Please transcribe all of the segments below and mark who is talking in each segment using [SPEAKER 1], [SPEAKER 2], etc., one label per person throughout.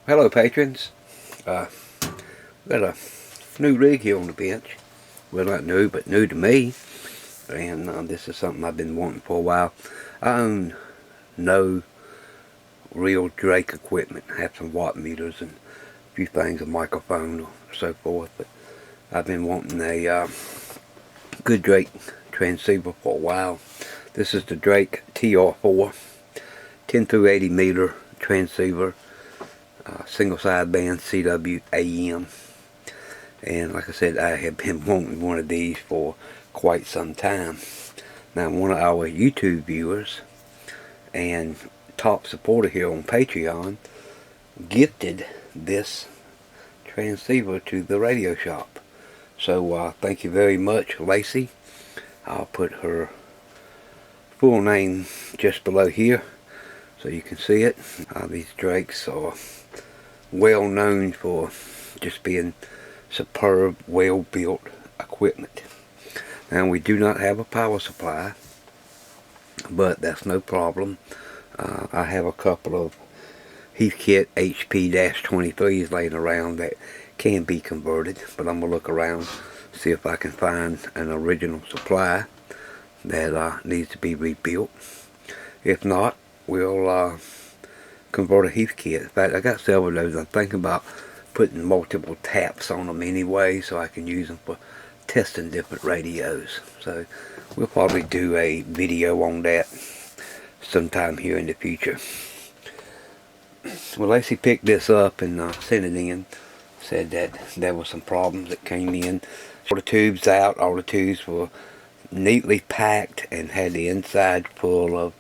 [SPEAKER 1] Hello patrons. Got a new rig here on the bench. Well, not new, but new to me. And this is something I've been wanting for a while. I own no real Drake equipment. I have some watt meters and a few things, a microphone or so forth. But I've been wanting a good Drake transceiver for a while. This is the Drake TR4 10 through 80 meter transceiver. Single sideband CW AM, and like I said, I have been wanting one of these for quite some time. Now, one of our YouTube viewers and top supporter here on Patreon gifted this transceiver to the radio shop. So thank you very much, Lacey. I'll put her full name just below here so you can see it. These Drakes are well known for just being superb, well built equipment. Now, we do not have a power supply, but that's no problem. I have a couple of Heathkit HP-23s laying around that can be converted, but I'm gonna look around, see if I can find an original supply that needs to be rebuilt. If not, we'll convert a Heathkit. In fact, I got several of those. I'm thinking about putting multiple taps on them anyway, so I can use them for testing different radios. So we'll probably do a video on that sometime here in the future. Well, Lacey picked this up and sent it in. Said that there were some problems that came in. All the tubes out. All the tubes were neatly packed and had the inside full of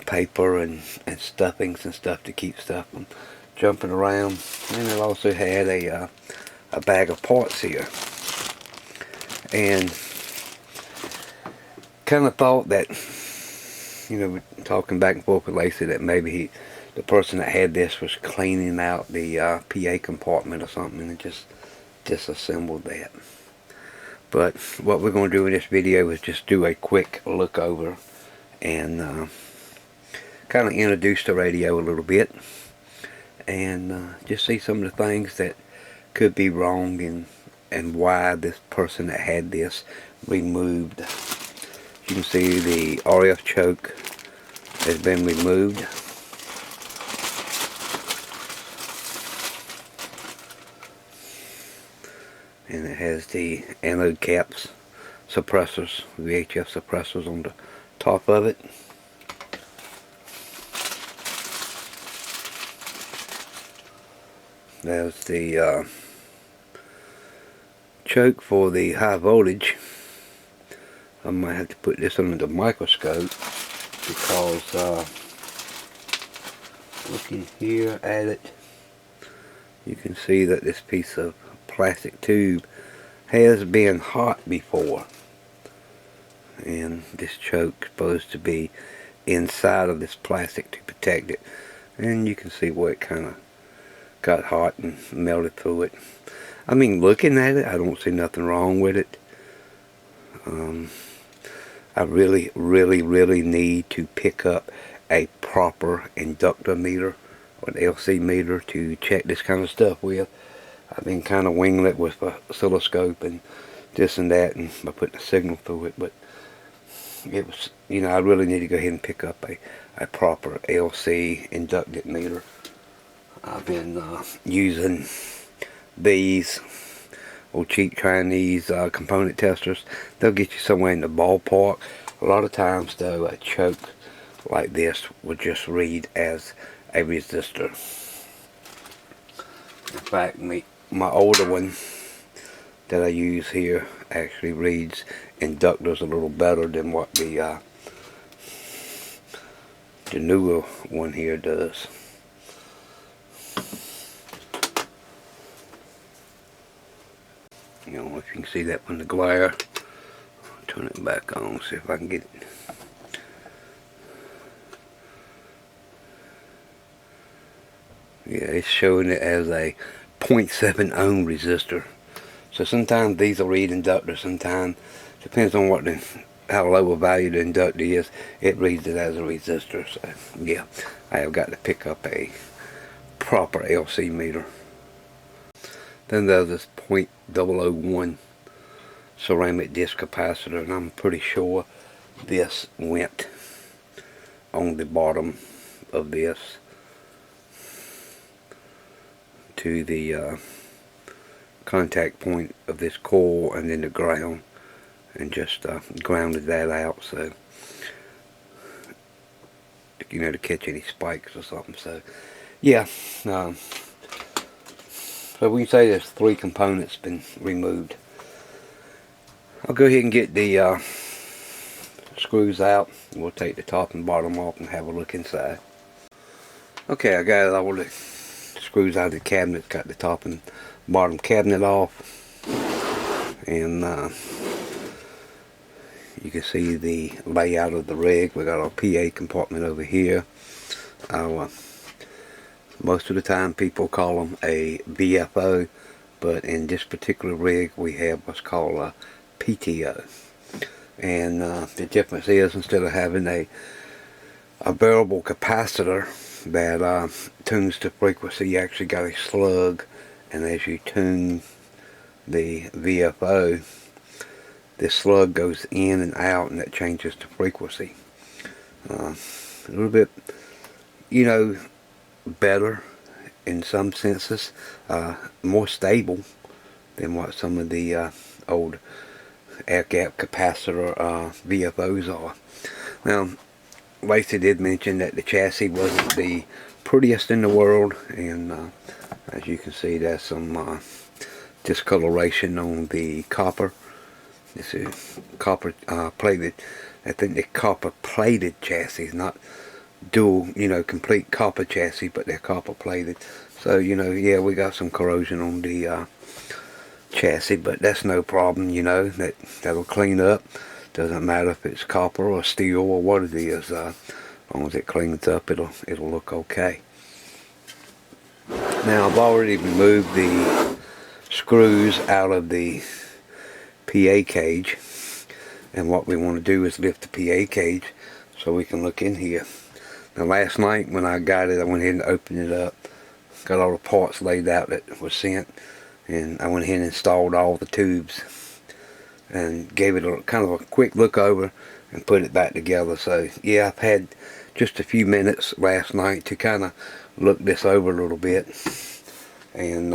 [SPEAKER 1] paper and stuffings and stuff to keep stuff from jumping around. And it also had a bag of parts here. And kind of thought that, you know, talking back and forth with Lacey, that maybe the person that had this was cleaning out the PA compartment or something and just disassembled that. But what we're going to do in this video is just do a quick look over and kind of introduce the radio a little bit and just see some of the things that could be wrong and why this person that had this removed. You can see the RF choke has been removed. And it has the anode caps, suppressors, VHF suppressors on the top of it. There's the choke for the high voltage. I might have to put this under the microscope because looking here at it, you can see that this piece of plastic tube has been hot before, and this choke is supposed to be inside of this plastic to protect it, and you can see where it kind of got hot and melted through it. I mean, looking at it, I don't see nothing wrong with it. I really need to pick up a proper inductor meter or an LC meter to check this kind of stuff with. I've been kind of winging it with a oscilloscope and this and that, and by putting a signal through it, but it was, you know, I really need to go ahead and pick up a proper LC inducted meter. I've been using these old cheap Chinese component testers. They'll get you somewhere in the ballpark. A lot of times though, a choke like this will just read as a resistor. In fact, my older one that I use here actually reads inductors a little better than what the newer one here does. You know, if you can see that from the glare. I'll turn it back on, see if I can get it. Yeah, it's showing it as a 0.7 ohm resistor. So sometimes these will read inductor, sometimes, depends on what how low a value the inductor is, it reads it as a resistor. So yeah, I have got to pick up a proper LC meter. Then there's this .001 ceramic disc capacitor, and I'm pretty sure this went on the bottom of this to the contact point of this coil and then the ground, and just grounded that out, so you know, to catch any spikes or something. So yeah, so we can say there's 3 components been removed. I'll go ahead and get the screws out. We'll take the top and bottom off and have a look inside. Okay, I got all the screws out of the cabinet, got the top and bottom cabinet off, and you can see the layout of the rig. We got our PA compartment over here. Most of the time people call them a VFO, but in this particular rig we have what's called a PTO. And the difference is, instead of having a variable capacitor that tunes to frequency, you actually got a slug, and as you tune the VFO, this slug goes in and out, and it changes to frequency. A little bit, you know, better in some senses, more stable than what some of the old air gap capacitor VFOs are. Now, Lacey did mention that the chassis wasn't the prettiest in the world, and as you can see, there's some discoloration on the copper. This is copper plated. I think the copper plated chassis, not dual, you know, complete copper chassis, but they're copper plated. So, you know, yeah, we got some corrosion on the chassis, but that's no problem, you know, that'll clean up. Doesn't matter if it's copper or steel or what it is, as long as it cleans up, it'll look okay. Now, I've already removed the screws out of the PA cage, and what we want to do is lift the PA cage so we can look in here. Now, last night when I got it, I went ahead and opened it up, got all the parts laid out that was sent, and I went ahead and installed all the tubes and gave it a kind of a quick look over and put it back together. So yeah, I've had just a few minutes last night to kind of look this over a little bit, and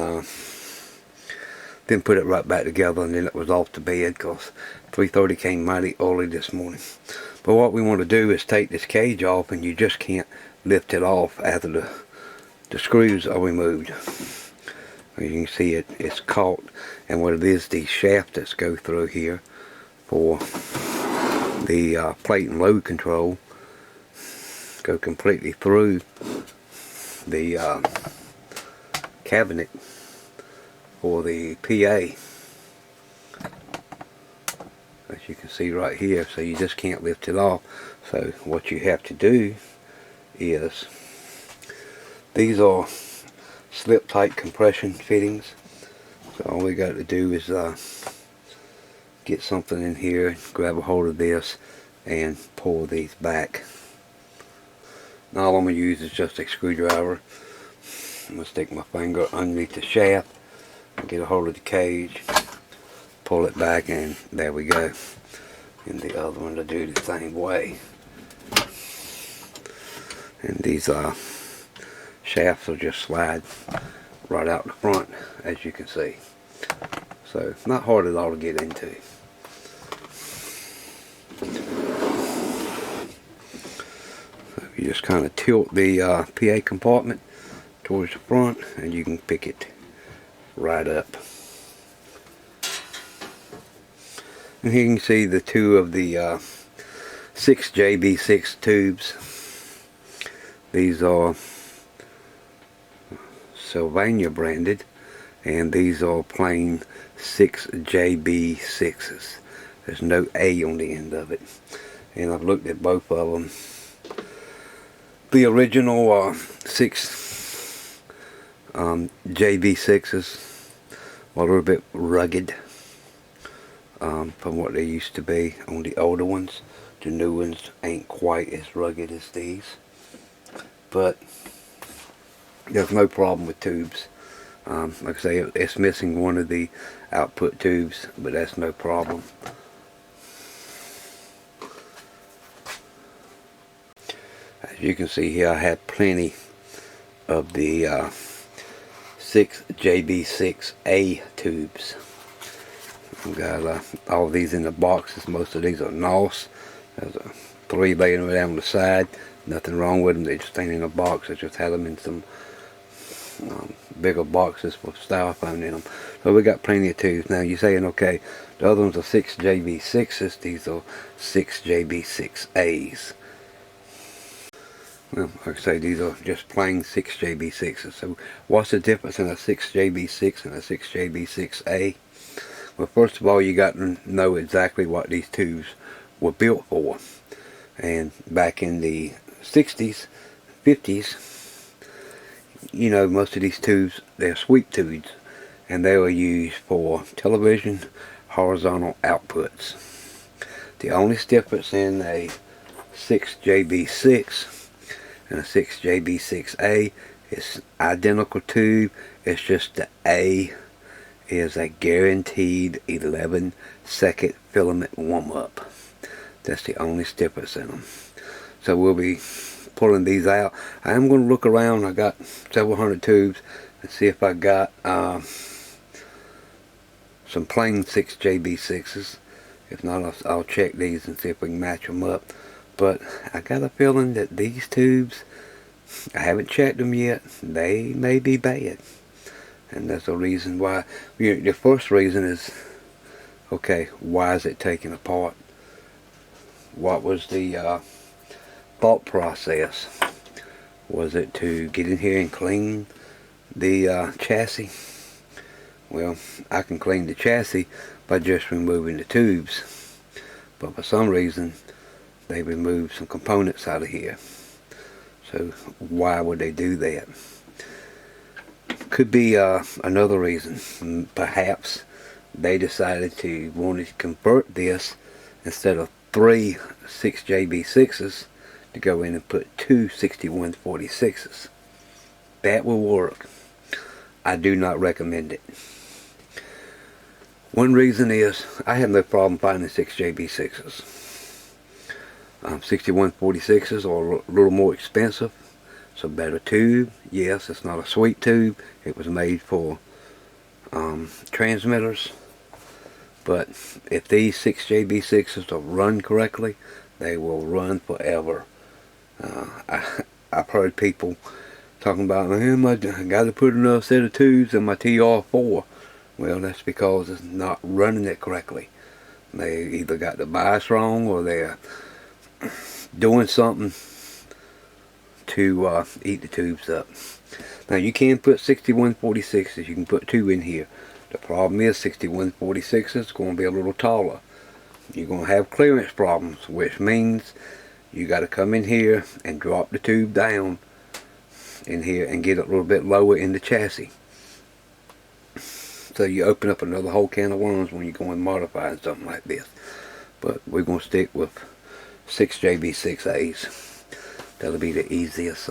[SPEAKER 1] then put it right back together, and then it was off to bed because 3:30 came mighty early this morning. But what we want to do is take this cage off, and you just can't lift it off after the screws are removed. You can see it's caught, and what it is, these shafts that go through here for the plate and load control go completely through the cabinet for the PA, as you can see right here. So you just can't lift it off. So what you have to do is, these are slip tight compression fittings, so all we got to do is get something in here, grab a hold of this, and pull these back. Now all I'm going to use is just a screwdriver. I'm going to stick my finger underneath the shaft and get a hold of the cage, pull it back, and there we go. And the other one to do the same way. And these shafts will just slide right out the front, as you can see. So not hard at all to get into. So you just kind of tilt the PA compartment towards the front, and you can pick it right up. And here you can see the two of the 6JB6 tubes. These are Sylvania branded, and these are plain 6JB6s. There's no A on the end of it, and I've looked at both of them. The original 6 JB6s were a little bit rugged from what they used to be on the older ones. The new ones ain't quite as rugged as these, but there's no problem with tubes. Like I say, it's missing one of the output tubes, but that's no problem. As you can see here, I have plenty of the 6JB6A tubes. I've got all these in the boxes. Most of these are NOS. There's 3 laying down the side. Nothing wrong with them. They just ain't in a box. I just had them in some bigger boxes with styrofoam in them. So we got plenty of tubes. Now you're saying, okay, the other ones are 6JB6s. These are 6JB6As. Well, like I say, these are just plain 6JB6s. So what's the difference in a 6JB6 and a 6JB6A? Well, first of all, you got to know exactly what these tubes were built for. And back in the 60s, 50s, you know, most of these tubes, they're sweep tubes. And they were used for television horizontal outputs. The only difference in a 6JB6 and a 6JB6A is identical tube. It's just the A is a guaranteed 11-second filament warm-up. That's the only difference in them. So we'll be pulling these out. I am going to look around. I got several hundred tubes and see if I got some plain 6JB6s. If not, I'll check these and see if we can match them up. But I got a feeling that these tubes, I haven't checked them yet, they may be bad. And that's the reason why. The first reason is, okay, why is it taken apart? What was the thought process? Was it to get in here and clean the chassis? Well, I can clean the chassis by just removing the tubes. But for some reason, they removed some components out of here. So why would they do that? Could be another reason. Perhaps they decided to want to convert this, instead of 3 6JB6s, to go in and put 2 6146s. That will work. I do not recommend it. One reason is I have no problem finding 6JB6s. 6146s are a little more expensive. It's a better tube. Yes, it's not a sweep tube. It was made for transmitters. But if these 6JB6s are run correctly, they will run forever. I've heard people talking about, man, I got to put another set of tubes in my TR4. Well, that's because it's not running it correctly. They either got the bias wrong, or they're doing something to eat the tubes up. Now you can put 6146s. You can put 2 in here. The problem is 6146s is going to be a little taller. You're going to have clearance problems, which means you got to come in here and drop the tube down in here and get it a little bit lower in the chassis. So you open up another whole can of worms when you're going modifying something like this. But we're going to stick with 6JB6As. That'll be the easiest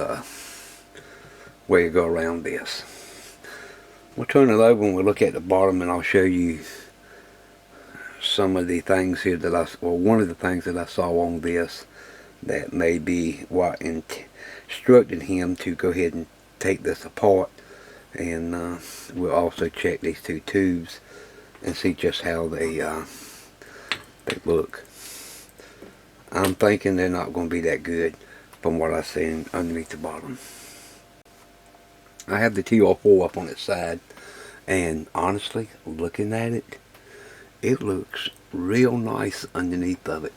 [SPEAKER 1] way to go around this. We'll turn it over and we'll look at the bottom, and I'll show you some of the things here that one of the things that I saw on this that may be what instructed him to go ahead and take this apart. And we'll also check these 2 tubes and see just how they look. I'm thinking they're not going to be that good from what I've seen underneath the bottom. I have the TR4 up on its side, and honestly, looking at it, it looks real nice underneath of it.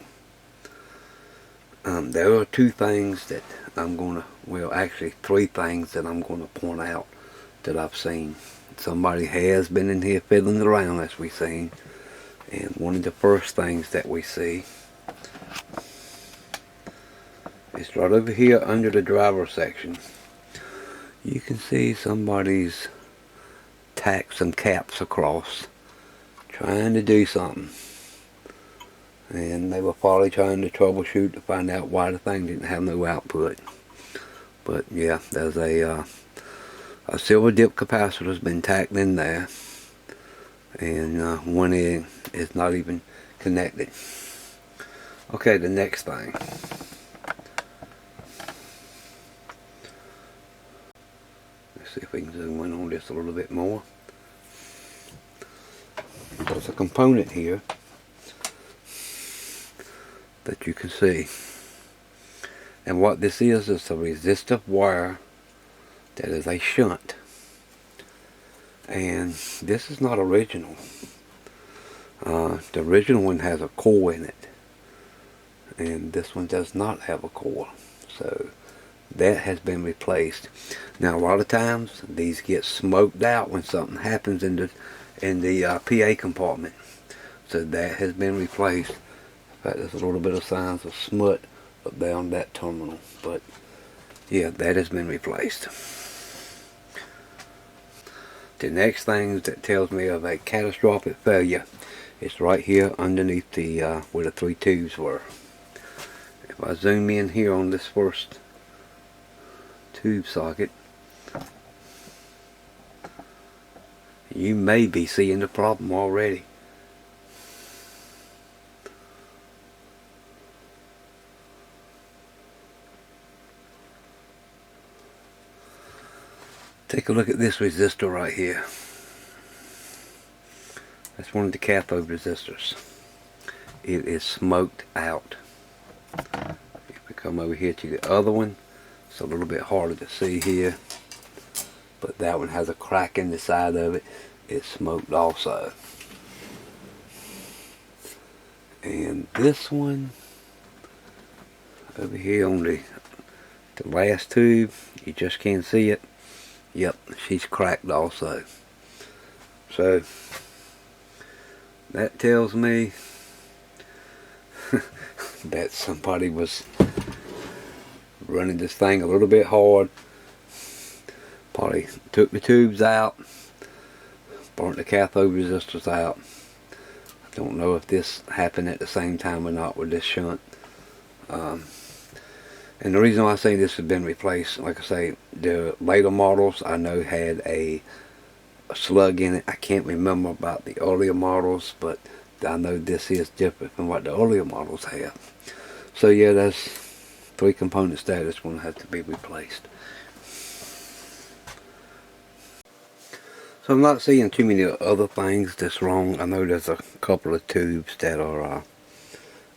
[SPEAKER 1] There are 2 things that I'm going to, well actually 3 things that I'm going to point out that I've seen. Somebody has been in here fiddling around, as we've seen. And one of the first things that we see is right over here under the driver section. You can see somebody's tacked some caps across, trying to do something. And they were probably trying to troubleshoot to find out why the thing didn't have no output. But yeah, there's a A silver dip capacitor has been tacked in there, and one end is not even connected. Okay, the next thing. Let's see if we can zoom in on this a little bit more. There's a component here that you can see. And what this is a resistive wire that is a shunt. And this is not original. The original one has a core in it. And this one does not have a core. So that has been replaced. Now a lot of times these get smoked out when something happens in the PA compartment. So that has been replaced. In fact, there's a little bit of signs of smut up there on that terminal. But yeah, that has been replaced. The next thing that tells me of a catastrophic failure is right here underneath the where the 3 tubes were. If I zoom in here on this first tube socket, you may be seeing the problem already. Take a look at this resistor right here. That's one of the cathode resistors. It is smoked out. If we come over here to the other one, it's a little bit harder to see here, but that one has a crack in the side of it. It's smoked also. And this one over here on the last tube, you just can't see it. Yep, she's cracked also. So that tells me that somebody was running this thing a little bit hard. Probably took the tubes out, burnt the cathode resistors out. I don't know if this happened at the same time or not with this shunt. And the reason why I say this has been replaced, like I say, the later models I know had a slug in it. I can't remember about the earlier models, but I know this is different from what the earlier models have. So yeah, there's 3 components there that's going to have to be replaced. So I'm not seeing too many other things that's wrong. I know there's a couple of tubes that are a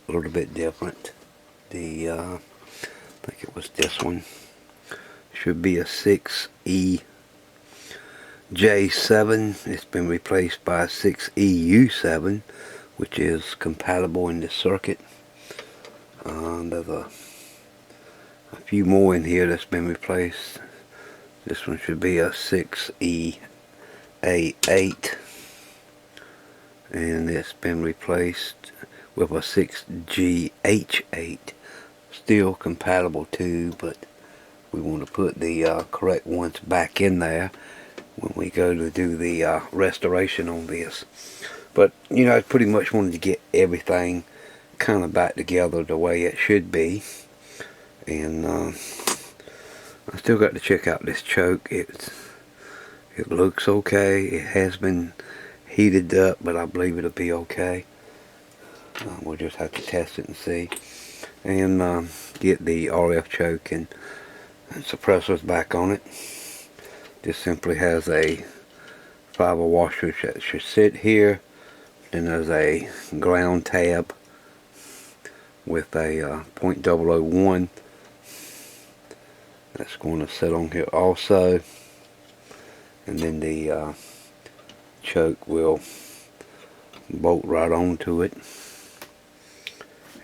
[SPEAKER 1] little bit different. I think it was this one. Should be a 6EJ7. It's been replaced by a 6EU7, which is compatible in this circuit. There's a few more in here that's been replaced. This one should be a 6EA8, and it's been replaced with a 6GH8. Still compatible too, but we want to put the correct ones back in there when we go to do the restoration on this. But you know, I pretty much wanted to get everything kind of back together the way it should be. And I still got to check out this choke. It looks okay. It has been heated up, but I believe it'll be okay. We'll just have to test it and see. And get the RF choke and suppressors back on it. This simply has a fiber washer that should sit here. Then there's a ground tab with a .001 that's going to sit on here also. And then the choke will bolt right onto it.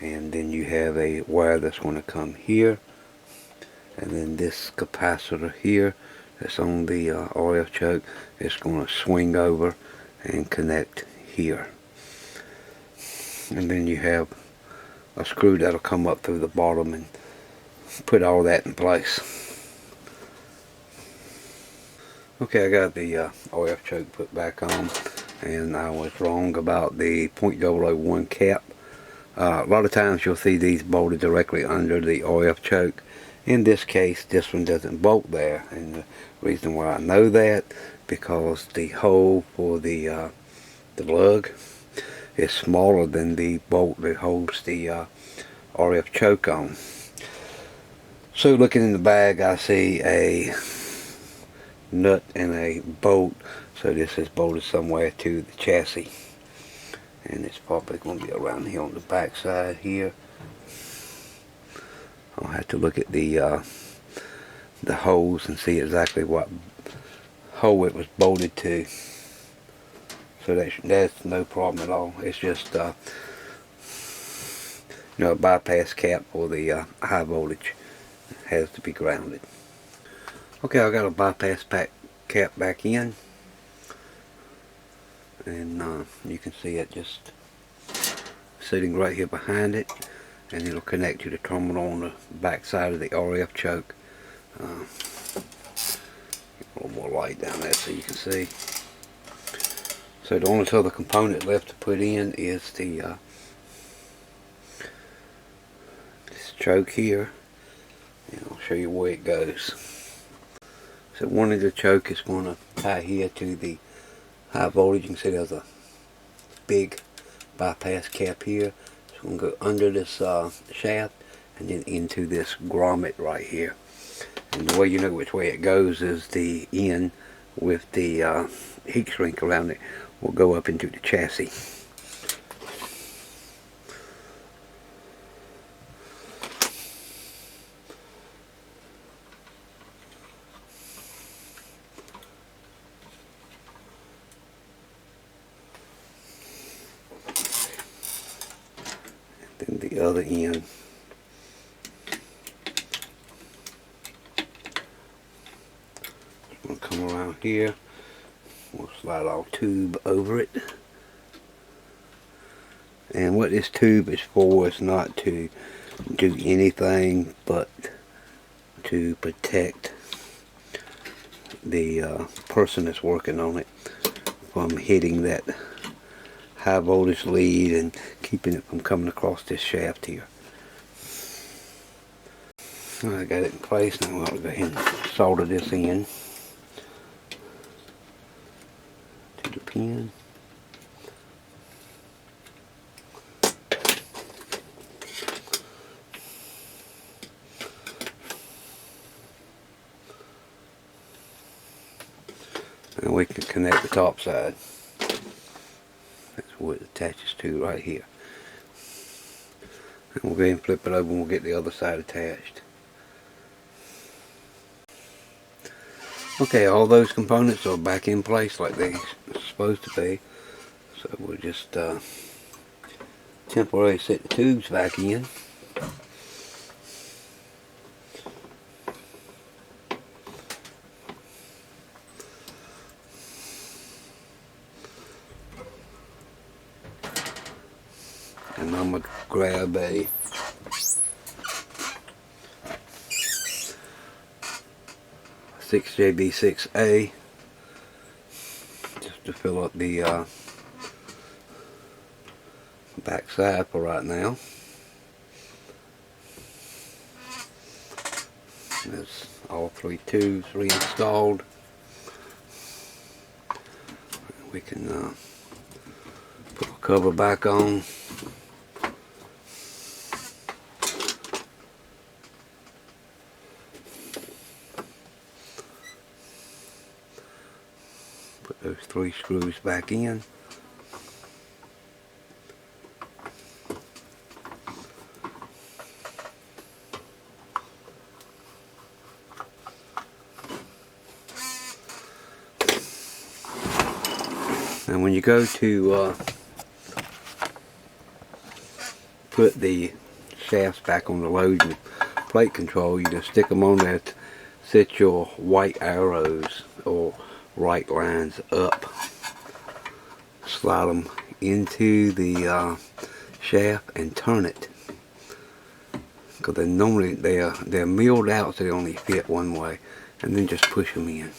[SPEAKER 1] And then you have a wire that's going to come here, and then this capacitor here that's on the RF choke is going to swing over and connect here. And then you have a screw that'll come up through the bottom and put all that in place. Okay, I got the RF choke put back on, and I was wrong about the .001 cap. A lot of times you'll see these bolted directly under the RF choke, In this case, this one doesn't bolt there, and the reason why I know that, because the hole for the lug is smaller than the bolt that holds the RF choke on. So looking in the bag, I see a nut and a bolt, so this is bolted somewhere to the chassis, and it's probably going to be around here on the back side here. I'll have to look at the holes and see exactly what hole it was bolted to. So that's no problem at all. It's just a bypass cap for the high voltage. It has to be grounded. Okay, I got a bypass cap back in, and you can see it just sitting right here behind it, and it'll connect to the terminal on the back side of the RF choke. A little more light down there so you can see. So the only other component left to put in is the this choke here, and I'll show you where it goes. So one of the choke is going to tie here to the high voltage. You can see there's a big bypass cap here. It's going to go under this shaft and then into this grommet right here. And the way you know which way it goes is the end with the heat shrink around it will go up into the chassis. And then the other end will come around here. We'll slide our tube over it. And what this tube is for is not to do anything but to protect the person that's working on it from hitting that high voltage lead and keeping it from coming across this shaft here. I got it in place. Now I'll go ahead and solder this in to the pin. And we can connect the top side. That's what it attaches to right here. And we'll go ahead and flip it over and we'll get the other side attached. Okay, all those components are back in place like they're supposed to be. So we'll just temporarily set the tubes back in. And I'm going to grab a JB6A just to fill up the back side for right now. There's all three tubes reinstalled. We can put the cover back on. Put those three screws back in. And when you go to put the shafts back on the loading plate control, you just stick them on there to set your white arrows or right lines up. Slide them into the shaft and turn it, because they normally they're milled out so they only fit one way, and then just push them in.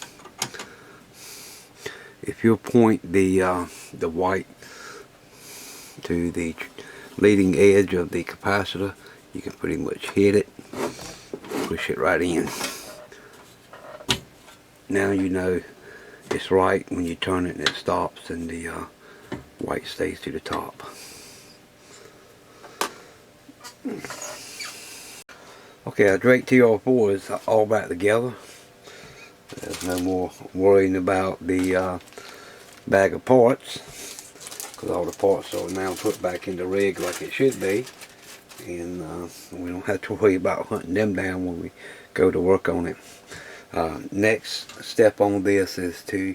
[SPEAKER 1] If you point the white to the leading edge of the capacitor, you can pretty much hit it. push it right in. Now you know it's right when you turn it and it stops and the white stays to the top. Okay, our Drake TR4 is all back together. There's no more worrying about the bag of parts, because all the parts are now put back in the rig like it should be, and we don't have to worry about hunting them down when we go to work on it. Next step on this is to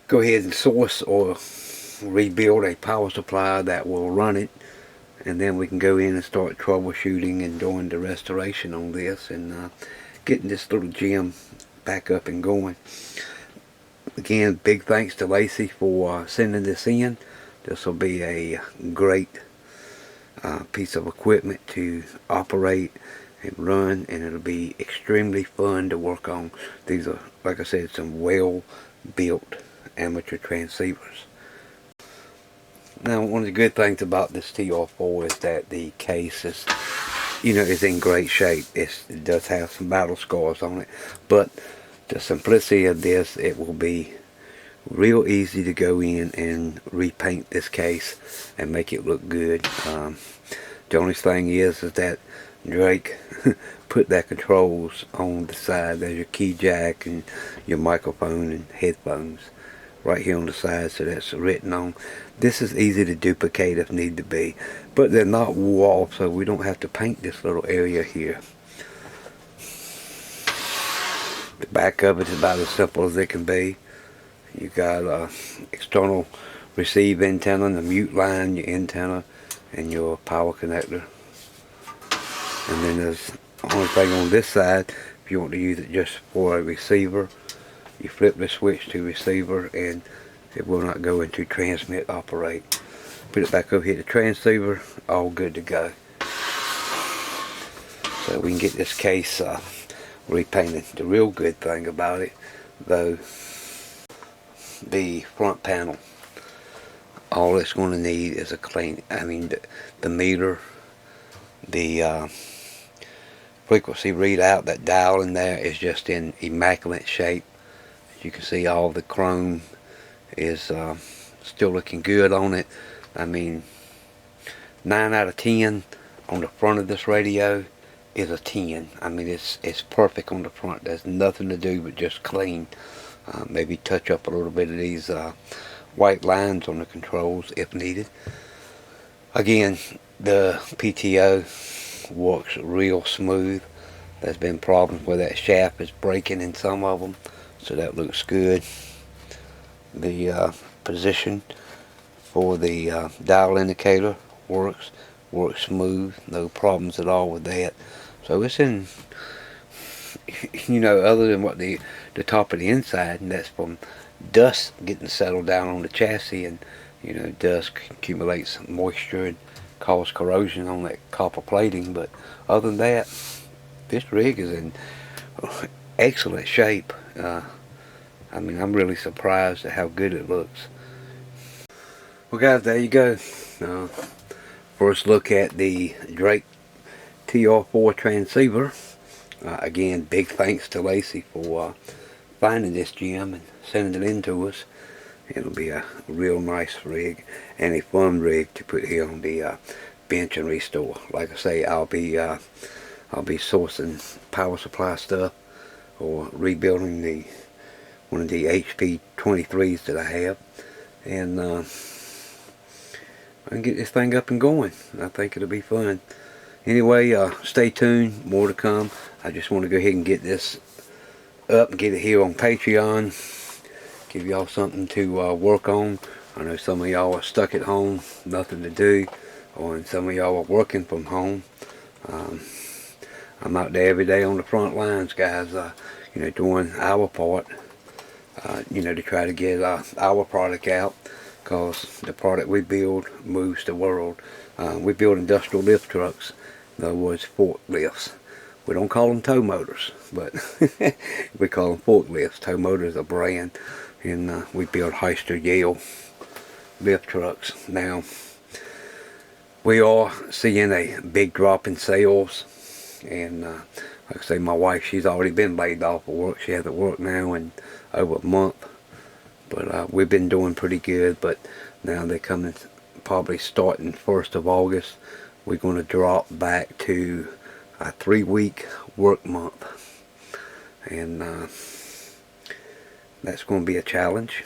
[SPEAKER 1] go ahead and source or rebuild a power supply that will run it, and then we can go in and start troubleshooting and doing the restoration on this and getting this little gem back up and going. Again, big thanks to Lacey for sending this in. This will be a great piece of equipment to operate and run, and it'll be extremely fun to work on. These are, like I said, some well built amateur transceivers. Now, one of the good things about this TR4 is that the case is, is in great shape. It does have some battle scars on it, but the simplicity of this, it will be real easy to go in and repaint this case and make it look good. The only thing is that Drake put that controls on the side. There's your key jack and your microphone and headphones right here on the side, so that's written on. This is easy to duplicate if need to be, but they're not wall, so we don't have to paint this little area here. The back of it is about as simple as it can be. You got a external receive antenna, the mute line, your antenna, and your power connector. And then there's the only thing on this side, if you want to use it just for a receiver, you flip the switch to receiver and it will not go into transmit operate. Put it back over here to transceiver, all good to go. So we can get this case repainted. The real good thing about it, though, the front panel, all it's going to need is a clean, the meter, the frequency readout, that dial in there is just in immaculate shape. You can see all the chrome is still looking good on it. 9 out of 10 on the front of this radio is a 10. It's perfect on the front. There's nothing to do but just clean. Maybe touch up a little bit of these white lines on the controls if needed. Again, the PTO works real smooth. There's been problems where that shaft is breaking in some of them, so that looks good. The position for the dial indicator works smooth, no problems at all with that. So it's in, other than what the top of the inside, and that's from dust getting settled down on the chassis, and dust accumulates moisture and cause corrosion on that copper plating. But other than that, this rig is in excellent shape. I'm really surprised at how good it looks. Well guys, there you go. First look at the Drake TR4 transceiver. Again, big thanks to Lacey for finding this gem and sending it in to us. It'll be a real nice rig and a fun rig to put here on the bench and restore. Like I say, I'll be sourcing power supply stuff or rebuilding one of the HP 23s that I have, and I can get this thing up and going. I think it'll be fun. Anyway, stay tuned, more to come. I just want to go ahead and get this up and get it here on Patreon, give y'all something to work on. I know some of y'all are stuck at home, nothing to do, or some of y'all are working from home. I'm out there every day on the front lines, guys, doing our part, to try to get our product out, because the product we build moves the world. We build industrial lift trucks, in other words, forklifts. We don't call them tow motors, but we call them forklifts. Tow motors are a brand, and we build Hyster Yale lift trucks. Now, we are seeing a big drop in sales, and Like I say, my wife, she's already been laid off of work. She hasn't worked now in over a month. But we've been doing pretty good. But now they're coming, probably starting 1st of August, we're going to drop back to a 3-week work month. And that's going to be a challenge.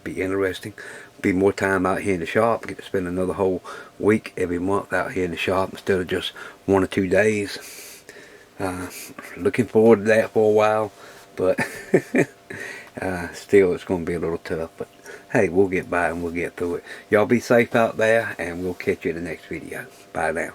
[SPEAKER 1] Be interesting. Be more time out here in the shop. Get to spend another whole week every month out here in the shop instead of just 1 or 2 days. Looking forward to that for a while, but still it's going to be a little tough. But hey, we'll get by and we'll get through it. Y'all be safe out there, and we'll catch you in the next video. Bye now.